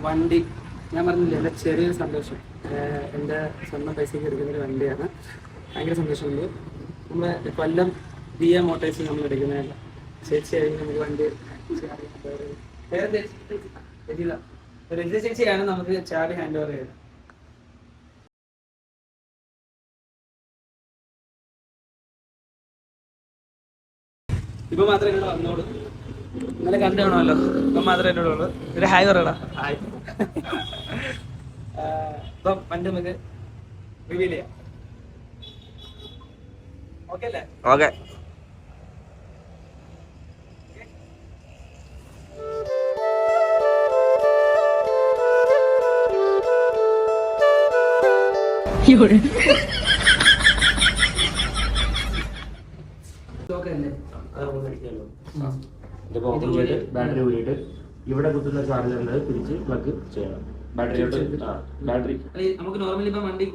വണ്ടി ഞാൻ പറഞ്ഞില്ല, എൻ്റെ ചെറിയൊരു സന്തോഷം. എൻ്റെ സ്വന്തം പൈസയ്ക്ക് എടുക്കുന്നൊരു വണ്ടിയാണ്. ഭയങ്കര സന്തോഷമുണ്ട്. നമ്മുടെ കൊല്ലം ദിയ മോട്ടോഴ്സിൽ നമ്മൾ എടുക്കുന്നതല്ല. ചേച്ചിയായിരുന്നു നമുക്ക് വണ്ടി രജിത ചേച്ചിയാണ് നമുക്ക് ചാവി ഹാൻഡ് ഓവർ ചെയ്തത്. ഇപ്പൊ മാത്രമേ എന്നോട് വന്നോളൂ. ഇന്നലെ കണ്ടു കാണുമല്ലോ. ഇപ്പം മാത്രമേ എന്നോട് ഉള്ളൂ. ഒരു ഹായ് പറയടാ. ഹായ്. ഇപ്പം വണ്ടി നമുക്ക് റിവീൽ ചെയ്യാം. ഓക്കെ അല്ലേ? ഓക്കെ. ബാറ്ററി ഊരിയിട്ട് ഇവിടെ കുത്തുന്ന ചാർജറിൽ തിരിച്ച് പ്ലഗ് ചെയ്യണം. ബാറ്ററി നമുക്ക് നോർമലി ഇപ്പൊ വണ്ടി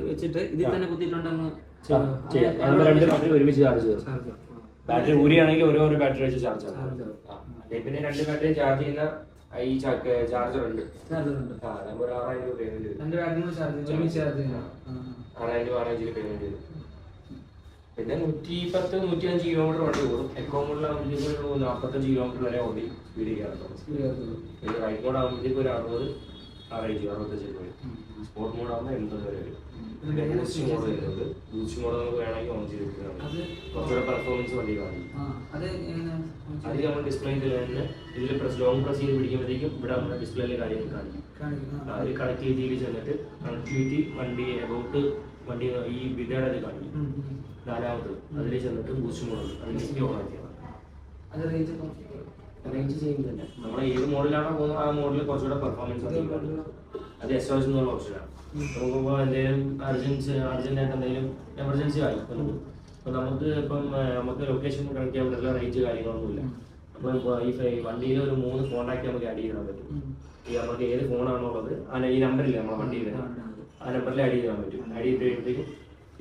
വെച്ചിട്ട് ഇതിൽ തന്നെ കുത്തിയിട്ടുണ്ടെന്ന് രണ്ട് ബാറ്ററി ഒരുമിച്ച് ചാർജ് ചെയ്യും. ബാറ്ററി ഊരിയാണെങ്കിൽ ഓരോ ബാറ്ററി വെച്ച് ചാർജ് ആവും. പിന്നെ രണ്ട് ബാറ്ററി ചാർജ് ചെയ്യുന്ന ഈ ചാർജർ ഉണ്ട്. 6000 രൂപ പേയ്മെന്റ് ചെയ്തു. 6000 രൂപ പേയ്മെന്റ് ചെയ്തു. പിന്നെ 110-105 കിലോമീറ്റർ വണ്ടി ഓടും. എക്കോ മോഡിലാകുമ്പോഴത്തേക്ക് 45 കിലോമീറ്റർ വരെ ഓടി സ്പീഡ് ചെയ്യാറുണ്ട്. റൈറ്റ് മോഡ് ആകുമ്പോഴത്തേക്ക് ഒരു 60-65 വരും. സ്പോർട്ട് മോഡ് ആകുമ്പോൾ 80 വരെ വരും. പിന്നെ ബൂസ്റ്റ് മോഡ് വരുന്നുണ്ട്. ബൂസ്റ്റ് മോഡ് നമുക്ക് വേണമെങ്കിൽ ഓൺ ചെയ്തിരിക്കുന്നതാണ്. കുറച്ചുകൂടെ പെർഫോമൻസ് വണ്ടി കാണും. അത് നമ്മൾ ഡിസ്പ്ലേയിൽ തന്നെ ഇതിൽ ലോങ് പ്രസ് ചെയ്ത് പിടിക്കുമ്പോഴത്തേക്കും ഇവിടെ നമ്മുടെ ഡിസ്പ്ലേയിലെ കാര്യങ്ങൾ കാണിക്കും. അതിൽ കണക്ടിവിറ്റിയിൽ ചെന്നിട്ട് കണക്ടിവിറ്റി വണ്ടി അബൌട്ട് വണ്ടി ഈ വിധയുടെ അത് കാണിക്കും. നാലാമത് അതിൽ ചെന്നിട്ട് ബൂസ്റ്റ് മോഡ് അതിലേക്ക് ഓൺ ആക്കിയാണ്. അറേഞ്ച് ചെയ്യുന്നില്ല. നമ്മൾ ഏത് മോഡലാണോ പോകുന്നത് ആ മോഡലിൽ കുറച്ചുകൂടെ പെർഫോമൻസ് അത് SOS എന്നുള്ള ഓപ്ഷനാണ്. നമുക്കിപ്പോൾ എന്തെങ്കിലും അർജന്റായിട്ട് എന്തെങ്കിലും എമർജൻസി ആയി അപ്പോൾ നമുക്ക് നമുക്ക് ലൊക്കേഷൻ കണക്ട് ചെയ്യാൻ പറ്റില്ല. റേഞ്ച് കാര്യങ്ങളൊന്നുമില്ല. അപ്പോൾ ഈ വണ്ടിയിൽ ഒരു 3 കോൺടാക്ട് നമുക്ക് ആഡ് ചെയ്യാൻ പറ്റും. ഈ നമുക്ക് ഏത് ഫോണാണോ ഉള്ളത് ഈ നമ്പറില്ല നമ്മുടെ വണ്ടിയിൽ ആ നമ്പറിൽ ആഡ് ചെയ്യാൻ പറ്റും. ആഡ് ചെയ്ത് കഴിയുമ്പോഴത്തേക്കും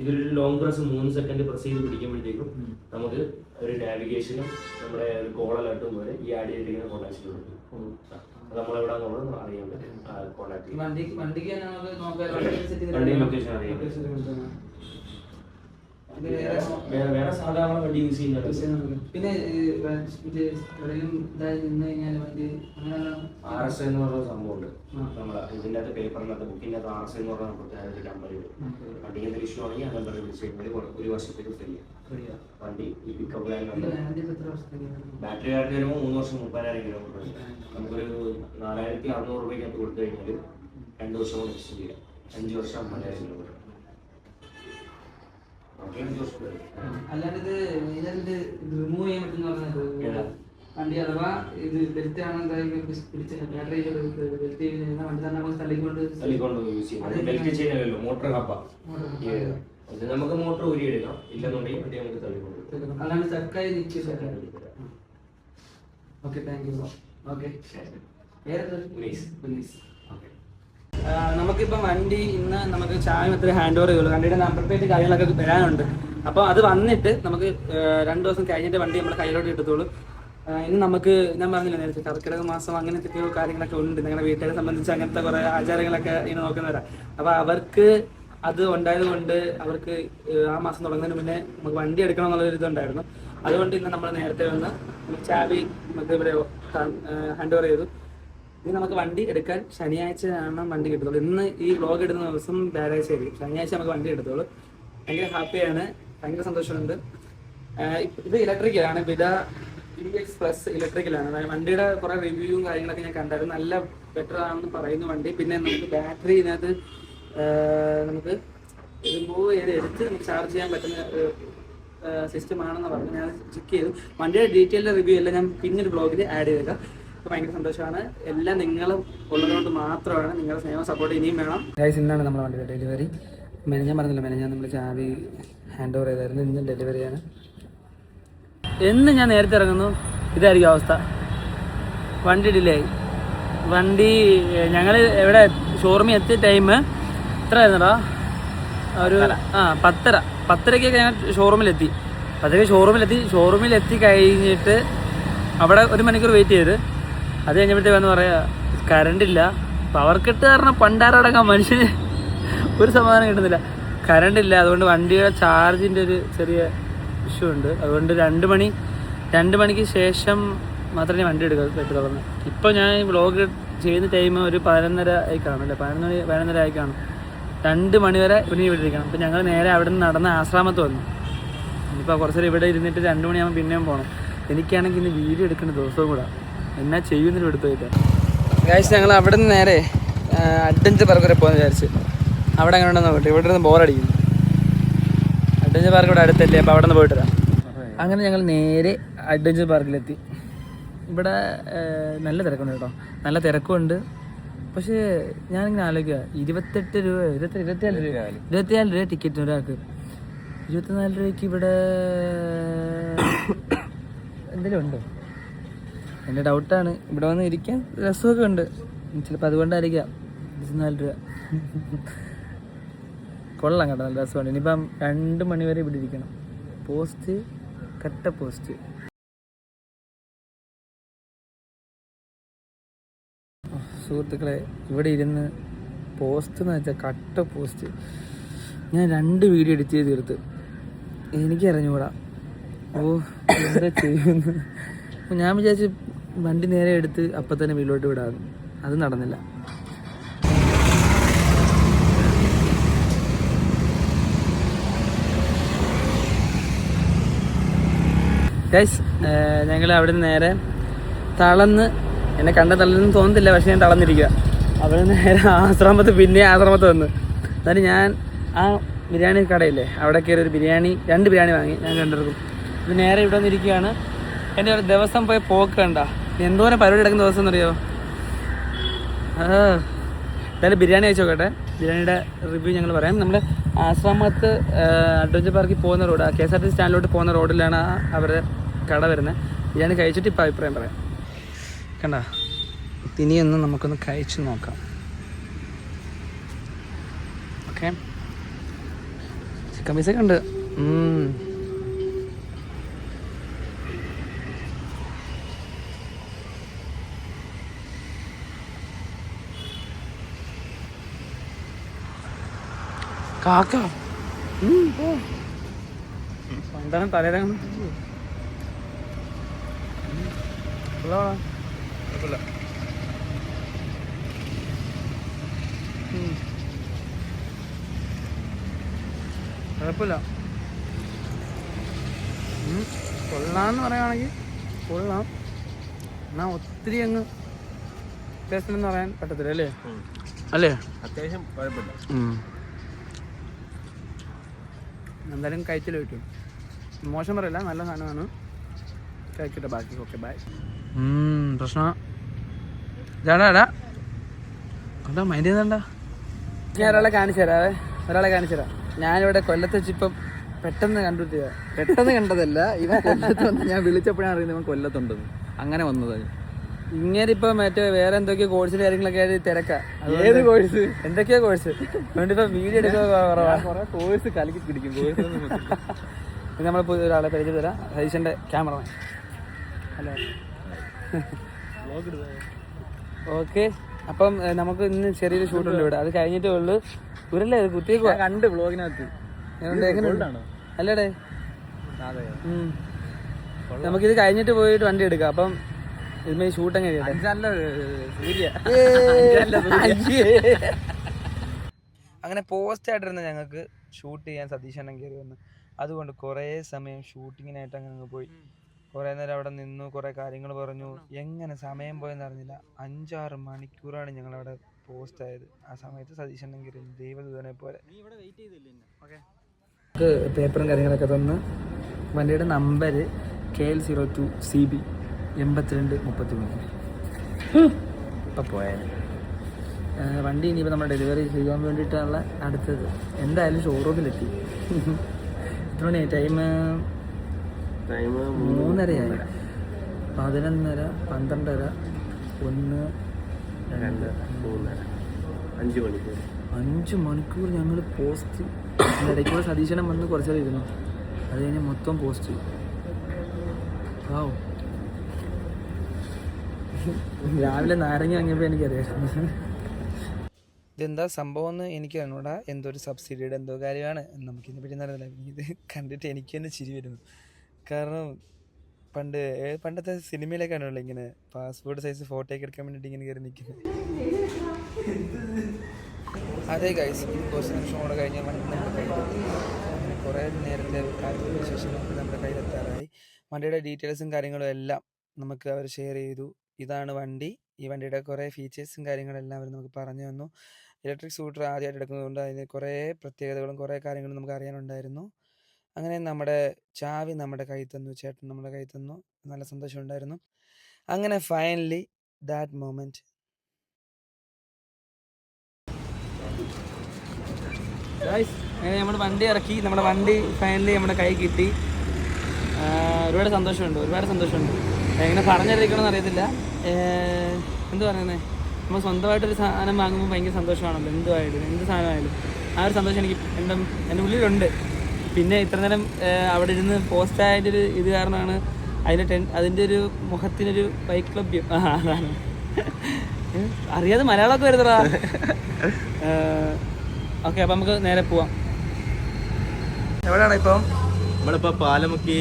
ഇതിലൊരു ലോങ് പ്രസ് 3 സെക്കൻഡ് പ്രസ് ചെയ്ത് പിടിക്കുമ്പോഴത്തേക്കും നമുക്ക് ഒരു നാവിഗേഷനും നമ്മുടെ ഒരു കോൾ അലർട്ടും പോലെ ഈ ആഡ് ചെയ്തിരിക്കുന്ന കോൺടാക്റ്റിൽ പറ്റും. നമ്മളെവിടെയാണെന്നുള്ളത് അറിയാൻ പറ്റും. കോൺടാക്ട് വണ്ടി ലൊക്കേഷൻ അറിയാൻ പറ്റും. വേറെ സാധാരണ വണ്ടി യൂസ് ചെയ്യുന്നത് പിന്നെ RS എന്ന് പറയുന്ന സംഭവമുണ്ട്. നമ്മളെ ഇതിൻ്റെ അകത്ത് പേപ്പറിനകത്ത് ബുക്കിൻ്റെ അകത്ത് RS എന്ന് പറഞ്ഞ പ്രത്യേക നമ്പർ വരും. വണ്ടിക്ക് എന്തെങ്കിലും ഇഷ്യൂ ആണെങ്കിൽ ആ നമ്പർ വിളിച്ച് കഴിഞ്ഞാൽ 1 വർഷത്തേക്ക് ഫ്രീ വണ്ടി. ഈ പിക്കപ്പ് ബാറ്ററി കാർഡ് വരുമ്പോൾ 3 വർഷം 30,000 കിലോമീറ്റർ. നമുക്കൊരു 4,600 രൂപയ്ക്കകത്ത് കൊടുത്തു കഴിഞ്ഞാൽ 2 വർഷം കൊണ്ട് എക്സ്റ്റെൻഡ് ചെയ്യാം. 5 വർഷം 50,000 കിലോമീറ്റർ. അല്ലാണ്ട് ഇത് റിമൂവ് ചെയ്യാൻ പറ്റുന്ന വണ്ടി അഥവാ ഇത് ബെൽറ്റ് ആണ് പിടിച്ച് ബാറ്ററി ബെൽറ്റ് ചെയ്യുന്ന വണ്ടി തന്നെ നമുക്ക് തള്ളിക്കൊണ്ട് യൂസ് ചെയ്യാം. ബെൽറ്റ് ചെയ്യുന്നല്ലോ മോട്ടർ കപ്പ നമുക്ക് മോട്ടർ ഊരി എടുക്കാം. ഇല്ലെന്നുണ്ടെങ്കിൽ വണ്ടി നമുക്ക് തള്ളിക്കൊണ്ട് അല്ലാണ്ട് സർക്കാർ നിൽക്കുക. Okay, thank you. ഓക്കെ, നമുക്കിപ്പം വണ്ടി ഇന്ന് നമുക്ക് ചായ മാത്രമേ ഹാൻഡ് ഓവർ ചെയ്യുള്ളൂ. വണ്ടിയുടെ നമ്പർ പ്ലേറ്റ് കാര്യങ്ങളൊക്കെ വരാനുണ്ട്. അപ്പോൾ അത് വന്നിട്ട് നമുക്ക് 2 ദിവസം കഴിഞ്ഞിട്ട് വണ്ടി നമ്മുടെ കയ്യിലോട്ട് കിട്ടത്തുള്ളൂ. ഇന്ന് നമുക്ക് ഞാൻ പറഞ്ഞില്ല നേരത്തെ കർക്കിടക മാസം അങ്ങനത്തെ കാര്യങ്ങളൊക്കെ ഉണ്ട്. നിങ്ങളുടെ വീട്ടുകാരെ സംബന്ധിച്ച് അങ്ങനത്തെ കുറേ ആചാരങ്ങളൊക്കെ ഇങ്ങനെ നോക്കുന്നവരാണ്. അപ്പോൾ അവർക്ക് അത് ഉണ്ടായത് കൊണ്ട് അവർക്ക് ആ മാസം തുടങ്ങുന്നതിന് മുന്നേ നമുക്ക് വണ്ടി എടുക്കണം എന്നുള്ളൊരു ഇതുണ്ടായിരുന്നു. അതുകൊണ്ട് ഇന്ന് നമ്മൾ നേരത്തെ വന്ന് ചാവി നമുക്ക് ഇവിടെ ഹാൻഡ് ഓവർ ചെയ്തു. ഇനി നമുക്ക് വണ്ടി എടുക്കാൻ ശനിയാഴ്ചയാണ് വണ്ടി കിട്ടുള്ളൂ. ഇന്ന് ഈ വ്ളോഗ് ഇടുന്ന ദിവസം വ്യാഴാഴ്ച ആയിരിക്കും. ശനിയാഴ്ച നമുക്ക് വണ്ടി എടുത്തോളൂ. ഭയങ്കര ഹാപ്പിയാണ്, ഭയങ്കര സന്തോഷമുണ്ട്. ഇത് ഇലക്ട്രിക്കലാണ്, വില VX+ ഇലക്ട്രിക്കലാണ്. അതായത് വണ്ടിയുടെ കുറേ റിവ്യൂവും കാര്യങ്ങളൊക്കെ ഞാൻ കണ്ടായിരുന്നു. നല്ല ബെറ്റർ ആണെന്ന് പറയുന്നു വണ്ടി. പിന്നെ നമുക്ക് ബാറ്ററി ഇതിനകത്ത് നമുക്ക് റിമൂവ് ചെയ്ത് എടുത്ത് നമുക്ക് ചാർജ് ചെയ്യാൻ പറ്റുന്ന സിസ്റ്റം ആണെന്ന് പറഞ്ഞു. ഞാൻ ചെക്ക് ചെയ്തു. വണ്ടിയുടെ ഡീറ്റെയിൽഡ് റിവ്യൂ എല്ലാം ഞാൻ പിന്നൊരു ബ്ലോഗിൽ ആഡ് ചെയ്തേക്കാം. അപ്പോൾ ഭയങ്കര സന്തോഷമാണ്. എല്ലാം നിങ്ങളും ഉള്ളതുകൊണ്ട് മാത്രമാണ്. നിങ്ങളുടെ സ്നേഹം സപ്പോർട്ട് ഇനിയും വേണം. ഗൈസ്, ഇന്നാണ് നമ്മുടെ വണ്ടിയുടെ ഡെലിവറി. ഞാൻ പറഞ്ഞില്ല, ഞാൻ നമ്മൾ ചാവി ഹാൻഡ് ഓവർ ചെയ്തായിരുന്നു. ഇന്ന് ഡെലിവറിയാണ്. എന്ന് ഞാൻ നേരത്തെ ഇറങ്ങുന്നു ഇതായിരിക്കും അവസ്ഥ. വണ്ടി ഡിലേ ആയി. വണ്ടി ഞങ്ങൾ എവിടെ ഷോറൂമിൽ എത്തിയ ടൈം എത്ര ആയിരുന്നടാ? ഒരു 10:30 ഞങ്ങൾ ഷോറൂമിലെത്തി. 10:30 ഷോറൂമിലെത്തി കഴിഞ്ഞിട്ട് അവിടെ 1 മണിക്കൂർ വെയിറ്റ് ചെയ്ത് അത് കഴിഞ്ഞപ്പോഴത്തേക്ക് വന്ന് പറയാ കറണ്ട് ഇല്ല, പവർ കട്ട് കാരണം പണ്ടാരടങ്ങാൻ മനുഷ്യന് ഒരു സമാധാനം കിട്ടുന്നില്ല. കറണ്ട് ഇല്ല, അതുകൊണ്ട് വണ്ടിയുടെ ചാർജിൻ്റെ ഒരു ചെറിയ ഇഷ്യൂ ഉണ്ട്. അതുകൊണ്ട് 2 മണിക്ക് ശേഷം മാത്രമേ വണ്ടി എടുക്കാൻ പറ്റുള്ളൂ. ഇപ്പോൾ ഞാൻ വ്ളോഗ് ചെയ്യുന്ന ടൈം ഒരു 11:30 ആയി കാണും അല്ലേ, 11:30 ആയി കാണും. 2 മണി വരെ ഇവന് ഇവിടെ ഇരിക്കണം. അപ്പോൾ ഞങ്ങൾ നേരെ അവിടെ നിന്ന് നടന്ന് ആശ്രാമത്ത് വന്നു. ഇനിയിപ്പോൾ കുറച്ച് നേരം ഇവിടെ ഇരുന്നിട്ട് 2 മണിയാകുമ്പോൾ പിന്നെയും പോകണം. എനിക്കാണെങ്കിൽ ഇന്ന് വീഡിയോ എടുക്കുന്ന ദിവസവും കൂടെ എന്നാ ചെയ്യുന്നതിന് എടുത്തു പോയിട്ട് ഗൈസ്. ഞങ്ങൾ അവിടെ നിന്ന് നേരെ അഡ്വഞ്ചർ പാർക്ക് വരെ പോകാൻ വിചാരിച്ച്. അവിടെ അങ്ങനെ ഉണ്ടെന്ന് നോക്കട്ടെ, ഇവിടെ നിന്ന് ബോറടിക്കുന്നു. അഡ്വഞ്ചർ പാർക്ക് ഇവിടെ അടുത്തല്ലേ, അപ്പോൾ അവിടെ നിന്ന് പോയിട്ട് വരാം. അങ്ങനെ ഞങ്ങൾ നേരെ അഡ്വഞ്ചർ പാർക്കിലെത്തി. ഇവിടെ നല്ല തിരക്കുണ്ട് കേട്ടോ, നല്ല തിരക്കുണ്ട്. പക്ഷേ ഞാനിങ്ങനെ ആലോചിക്കുക, 24 രൂപ ടിക്കറ്റ് ഒരാൾക്ക്. 24 രൂപയ്ക്ക് ഇവിടെ എന്തെങ്കിലും ഉണ്ടോ? എൻ്റെ ഡൗട്ടാണ്. ഇവിടെ വന്ന് ഇരിക്കാൻ രസമൊക്കെ ഉണ്ട്, ചിലപ്പോൾ അതുകൊണ്ടായിരിക്കാം 24 രൂപ. കൊള്ളാം കേട്ടോ, നല്ല രസമുണ്ട്. ഇനിയിപ്പം 2 മണി വരെ ഇവിടെ ഇരിക്കണം. പോസ്റ്റ് കട്ട പോസ്റ്റ്. സുഹൃത്തുക്കളെ, ഇവിടെ ഇരുന്ന് പോസ്റ്റ് എന്ന് വെച്ചാൽ കട്ട പോസ്റ്റ്. ഞാൻ 2 വീഡിയോ എഡിറ്റ് ചെയ്ത് തീർത്ത്. എനിക്കറിഞ്ഞൂടാ എന്താ ചെയ്യുന്നു. ഞാൻ വിചാരിച്ച് വണ്ടി നേരെ എടുത്ത് അപ്പം തന്നെ വീട്ടിലോട്ട് വിടാമെന്ന്. അത് നടന്നില്ല. ഗൈസ്, ഞങ്ങൾ അവിടെ നിന്ന് നേരെ തളർന്ന്, എന്നെ കണ്ട തളർന്ന് തോന്നുന്നില്ല, പക്ഷെ ഞാൻ തളർന്നിരിക്കുക. അവിടെ നേരെ ആശ്രമത്ത് വന്ന്. എന്നാലും ഞാൻ ആ ബിരിയാണി കടയില്ലേ, അവിടെ കയറി ഒരു 2 ബിരിയാണി വാങ്ങി. ഞാൻ കണ്ടിരിക്കും. ഇത് നേരെ ഇവിടെ വന്നിരിക്കുകയാണ്. എൻ്റെ ഒരു ദിവസം പോയി പോക്ക് കണ്ട എന്തോരം പരിപാടി എടുക്കുന്ന ദിവസം എന്നറിയോ. എന്തായാലും ബിരിയാണി കഴിച്ചു നോക്കട്ടെ. ബിരിയാണിയുടെ റിവ്യൂ ഞങ്ങൾ പറയാം. നമ്മൾ ആശ്രമത്ത് അഡ്വഞ്ചർ പാർക്കിൽ പോകുന്ന റോഡ്, KSRTC സ്റ്റാൻഡിലോട്ട് പോകുന്ന റോഡിലാണ് അവരുടെ കട വരുന്നത്. ബിരിയാണി കഴിച്ചിട്ട് ഇപ്പോൾ അഭിപ്രായം പറയാം. കണ്ട, ഇനിയൊന്ന് നമുക്കൊന്ന് കഴിച്ച് നോക്കാം. ഓക്കെ, ചിക്കൻ പീസൊക്കെ ഉണ്ട്. കാക്ക എന്താണ് തലേരങ്ങ കുഴപ്പമില്ല. കൊള്ളാന്ന് പറയുകയാണെങ്കിൽ കൊള്ളാം. എന്നാൽ ഒത്തിരി അങ്ങ് ടേസ്റ്റെന്ന് പറയാൻ പറ്റത്തില്ല അല്ലേ? അല്ലേ, അത്യാവശ്യം കുഴപ്പമില്ല. എന്തായാലും കഴിച്ചില്ല കിട്ടും. മോശം പറയില്ല, നല്ല സാധനമാണ്. കഴിക്കട്ടെ ബാക്കി. Okay, bye. പ്രശ്നം ചേട്ടാ എന്താ മൈൻഡ് ചെയ്യുന്നുണ്ടാ? ഞാൻ ഒരാളെ കാണിച്ചു തരാം. ഞാനിവിടെ കൊല്ലത്ത് വെച്ചിപ്പം പെട്ടെന്ന് കണ്ടതല്ല. ഇവൻ കൊല്ലത്ത് വന്ന് ഞാൻ വിളിച്ചപ്പോഴാണ് അറിയുന്നത് ഇവൻ കൊല്ലത്തുണ്ടെന്ന്. അങ്ങനെ വന്നതാണ്. ഇങ്ങനിപ്പോ മറ്റേ വേറെ എന്തൊക്കെയോ കോഴ്സിന്റെ കാര്യങ്ങളൊക്കെ ആയിട്ട് തിരക്കാ. ഏത് കോഴ്സ്? എന്തൊക്കെയോ കോഴ്സ്. അതുകൊണ്ട് ഇപ്പൊ വീഡിയോ എടുക്കുക കുറവാ. കോഴ്സ് കലക്കി പിടിക്കും. കോഴ്സ് നമ്മൾ ഒരാളെ പരിചയം തരാം. സതീശന്റെ ക്യാമറമാൻ. ഹലോ. ഓക്കെ, അപ്പം നമുക്ക് ഇന്ന് ചെറിയൊരു ഷൂട്ടുണ്ട് ഇവിടെ. അത് കഴിഞ്ഞിട്ടേ ഉള്ളു. ഇവരല്ലേ കുത്തിയേക്കുവാ കണ്ട് വ്ളോഗിനകത്ത്. അല്ലേടേ, നമുക്കിത് കഴിഞ്ഞിട്ട് പോയിട്ട് വണ്ടി എടുക്കാം. അപ്പം ഇതിന് ഷൂട്ട് എങ്ങനെ അങ്ങനെ പോസ്റ്റ് ആയിട്ടിരുന്ന ഞങ്ങൾക്ക് ഷൂട്ട് ചെയ്യാൻ സതീശണ്ണൻ കയറി വന്നു. അതുകൊണ്ട് കുറേ സമയം ഷൂട്ടിങ്ങിനായിട്ട് അങ്ങനെ പോയി. കുറേ നേരം അവിടെ നിന്നു, കുറേ കാര്യങ്ങൾ പറഞ്ഞു. എങ്ങനെ സമയം പോയെന്ന് അറിഞ്ഞില്ല. 5-6 മണിക്കൂറാണ് ഞങ്ങളവിടെ പോസ്റ്റ് ആയത്. ആ സമയത്ത് സതീശണ്ണൻ കയറി ദൈവദൂതനെ പോലെ. പേപ്പറും കാര്യങ്ങളൊക്കെ തന്ന് വണ്ടിയുടെ നമ്പർ KL02 CB 8233. ഇപ്പം പോയാൽ വണ്ടി ഇനിയിപ്പോൾ നമ്മൾ ഡെലിവറി ചെയ്യാൻ വേണ്ടിയിട്ടുള്ള അടുത്തത്. എന്തായാലും ഷോറൂമിലെത്തി. എത്ര മണിയായി? ടൈം 3:30 ആയി. 11:30, 12:30, 1, 2, 3, 5 മണിക്കൂർ ഞങ്ങൾ പോസ്റ്റ്. ഇടയ്ക്കൂടെ സതീശനം വന്ന് കുറച്ചേരം ഇരുന്നു. അത് കഴിഞ്ഞ് മൊത്തം പോസ്റ്റ്. രാവിലെ നാരങ്ങ വാങ്ങിയപ്പോൾ എനിക്കറിയാം ഇതെന്താ സംഭവം എന്ന് എനിക്ക് അറിഞ്ഞൂടാ. എന്തോ ഒരു സബ്സിഡിയുടെ എന്തോ കാര്യമാണ്, നമുക്കിതിനെ പറ്റി അറിയില്ല. ഇത് കണ്ടിട്ട് എനിക്ക് തന്നെ ചിരി വരുന്നു. കാരണം പണ്ടത്തെ സിനിമയിലൊക്കെ ആണല്ലോ ഇങ്ങനെ പാസ്പോർട്ട് സൈസ് ഫോട്ടോ ഒക്കെ എടുക്കാൻ വേണ്ടിയിട്ട് ഇങ്ങനെ കയറി നിൽക്കുന്നത്. അതെ ഗൈസ്, കുറച്ച് നിമിഷം കൂടെ കഴിഞ്ഞാൽ വണ്ടി നമ്മുടെ കയ്യിലെത്തി. അങ്ങനെ കുറേ നേരത്തെ കാലത്തിന് ശേഷം നമ്മുടെ കയ്യിലെത്താറായി. വണ്ടിയുടെ ഡീറ്റെയിൽസും കാര്യങ്ങളും എല്ലാം നമുക്ക് അവർ ഷെയർ ചെയ്തു. ഇതാണ് വണ്ടി. ഈ വണ്ടിയുടെ കുറേ ഫീച്ചേഴ്സും കാര്യങ്ങളെല്ലാം അവർ നമുക്ക് പറഞ്ഞു തന്നു. ഇലക്ട്രിക് സ്കൂട്ടർ ആദ്യമായിട്ട് എടുക്കുന്നതുകൊണ്ട് അതിന് കുറേ പ്രത്യേകതകളും കുറേ കാര്യങ്ങളും നമുക്ക് അറിയാനുണ്ടായിരുന്നു. അങ്ങനെ നമ്മുടെ ചാവി നമ്മുടെ കയ്യിൽ തന്നു, ചേട്ടൻ നമ്മുടെ കയ്യിൽ തന്നു. നല്ല സന്തോഷമുണ്ടായിരുന്നു. അങ്ങനെ ഫൈനലി ദാറ്റ് മൊമെൻറ്റ്. അങ്ങനെ നമ്മുടെ വണ്ടി ഇറക്കി, നമ്മുടെ വണ്ടി ഫൈനലി നമ്മുടെ കൈ കിട്ടി. ഒരുപാട് സന്തോഷമുണ്ട്. എങ്ങനെ പറഞ്ഞറിയിക്കണമെന്ന് അറിയത്തില്ല. എന്ത് പറയുന്നത്, നമ്മൾ സ്വന്തമായിട്ടൊരു സാധനം വാങ്ങുമ്പോൾ ഭയങ്കര സന്തോഷമാണല്ലോ. എന്ത് സാധനമായാലും ആ ഒരു സന്തോഷം എനിക്ക് എൻ്റെ ഉള്ളിലുണ്ട്. പിന്നെ ഇത്ര നേരം അവിടെ ഇരുന്ന് പോസ്റ്റായതിൻ്റെ ഒരു ഇത് കാരണമാണ് അതിൻ്റെ ഒരു മുഖത്തിനൊരു വൈക്ലഭ്യം. അതാണ്. അറിയാതെ മലയാളമൊക്കെ വരുന്നതാ. ഓക്കെ, അപ്പം നമുക്ക് നേരെ പോവാം. എവിടെയാണ് ഇപ്പം? നമ്മളിപ്പോൾ പാലമുക്കി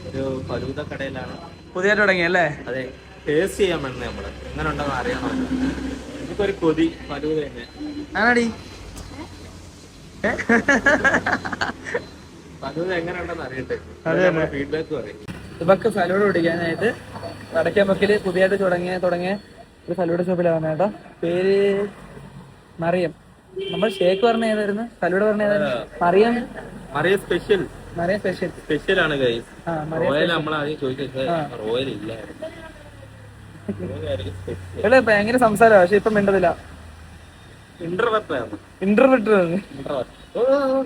ഒരു ഫലൂദ കടയിലാണ്. പുതിയതായിട്ട് തുടങ്ങിയല്ലേ? അതെ, ടേസ്റ്റ് ചെയ്യാൻ വേണ്ടി നമ്മള് എങ്ങനെ ഉണ്ടെന്ന് അറിയണം. എനിക്കൊരു കൊതി ഫലൂദ തന്നെ ആണടി. ഫലൂദ എങ്ങനെ ഉണ്ടെന്ന് അറിയട്ടെ, ഫീഡ്ബാക്ക് പറയും. ഇവക്ക് ഫലൂഡ കുടിക്കാനായിട്ട് വടക്കേമുക്കിൽ പുതിയതായിട്ട് തുടങ്ങിയ ഒരു ഫലൂഡ ഷോപ്പിലാണ് വന്നത് കേട്ടോ. പേര് മറിയം. നമ്മൾ ഷേക്ക് പറഞ്ഞ ഏതായിരുന്നു, ഫലൂഡ പറഞ്ഞ ഏതായിരുന്നു? മറിയം സ്പെഷ്യൽ ആണ് ഗൈസ്. റോയൽ നമ്മൾ ആദ്യം ചോദിച്ചത് റോയൽ ഇല്ല. ഭയങ്കര സംസാരമാണ്, പക്ഷെ ഇപ്പം മിണ്ടതില്ല. ഇന്റർവെറ്റർ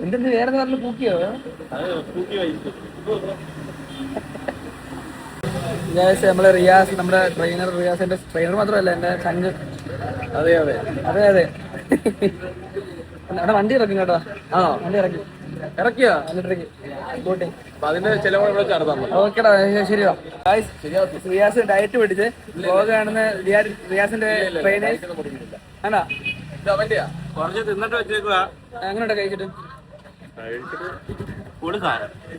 എന്തെന്ന് വേറെ പറഞ്ഞ് പൂക്കിയോ? നമ്മളെ റിയാസ്, നമ്മുടെ റിയാസിന്റെ ട്രെയിനർ മാത്രമല്ല എന്റെ ചങ്ക്. അതെ അവിടെ വണ്ടി ഇറക്കും കേട്ടോ. വണ്ടി ഇറക്കിയോ? അതിന്റെ ചിലവ് ഓക്കെടാ, ശരിയാ. റിയാസ് ഡയറ്റ് പിടിച്ച് ബ്ലോഗ് കാണുന്ന റിയാസിന്റെ ട്രെയിനേഴ്സ് ആണോ? അങ്ങനെയുണ്ടോ കഴിച്ചിട്ട്?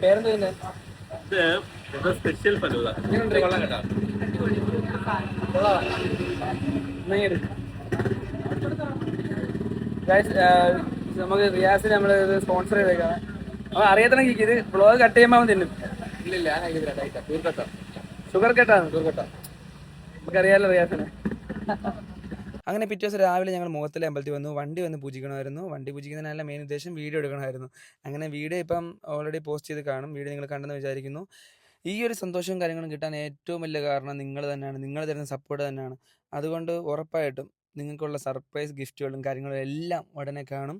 പേരെന്താ? സ്പെഷ്യൽ ഫലൂദ. നമുക്ക് റിയാസിന് നമ്മൾ സ്പോൺസർ ചെയ്തേക്കാണ്. അവൻ അറിയത്തില്ലെങ്കിൽ ഇത് ബ്ലോഗ് കട്ട് ചെയ്യുമ്പോൾ അവൻ തിന്നും. ഷുഗർ കട്ടാണ്. നമുക്കറിയാലോ റിയാസിന്. അങ്ങനെ പിറ്റേ ദിവസം രാവിലെ ഞങ്ങൾ മുഖത്തിലെ അമ്പലത്തിൽ വന്നു. വണ്ടി വന്ന് പൂജിക്കണമായിരുന്നു. വണ്ടി പൂജിക്കുന്നതിനല്ല മെയിൻ ഉദ്ദേശം വീഡിയോ എടുക്കണമായിരുന്നു. അങ്ങനെ വീഡിയോ ഇപ്പം ഓൾറെഡി പോസ്റ്റ് ചെയ്ത് കാണും. വീഡിയോ നിങ്ങൾ കണ്ടെന്ന് വിചാരിക്കുന്നു. ഈ ഒരു സന്തോഷവും കാര്യങ്ങളും കിട്ടാൻ ഏറ്റവും വലിയ കാരണം നിങ്ങൾ തന്നെയാണ്, നിങ്ങൾ തരുന്ന സപ്പോർട്ട് തന്നെയാണ്. അതുകൊണ്ട് ഉറപ്പായിട്ടും നിങ്ങൾക്കുള്ള സർപ്രൈസ് ഗിഫ്റ്റുകളും കാര്യങ്ങളും എല്ലാം ഉടനെ കാണും.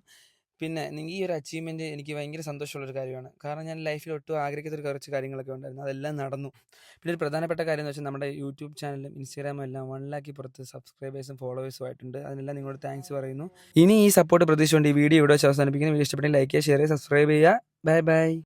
പിന്നെ ഈ ഒരു അച്ചീവ്മെൻറ്റ് എനിക്ക് ഭയങ്കര സന്തോഷമുള്ളൊരു കാര്യമാണ്. കാരണം ഞാൻ ലൈഫിൽ ഒട്ടും ആഗ്രഹിക്കാത്തൊരു കുറച്ച് കാര്യങ്ങളൊക്കെ ഉണ്ടായിരുന്നു, അതെല്ലാം നടന്നു. പിന്നെ ഒരു പ്രധാനപ്പെട്ട കാര്യം എന്ന് വെച്ചാൽ നമ്മുടെ യൂട്യൂബ് ചാനലും ഇൻസ്റ്റാഗ്രാമും എല്ലാം 1 lakhിൽ പുറത്ത് സബ്സ്ക്രൈബേഴ്സും ഫോളോവേഴ്സും ആയിട്ടുണ്ട്. അതിനെല്ലാം നിങ്ങളോട് താങ്ക്സ് പറയുന്നു. ഇനി ഈ സപ്പോർട്ട് പ്രതീക്ഷിച്ചുകൊണ്ട് ഈ വീഡിയോ ഇവിടെ അവസാനിപ്പിക്കുന്നു. വീഡിയോ ഇഷ്ടപ്പെട്ടെങ്കിൽ ലൈക്ക് ചെയ്യുക, ഷെയർ ചെയ്യുക, സബ്സ്ക്രൈബ് ചെയ്യുക. Bye bye.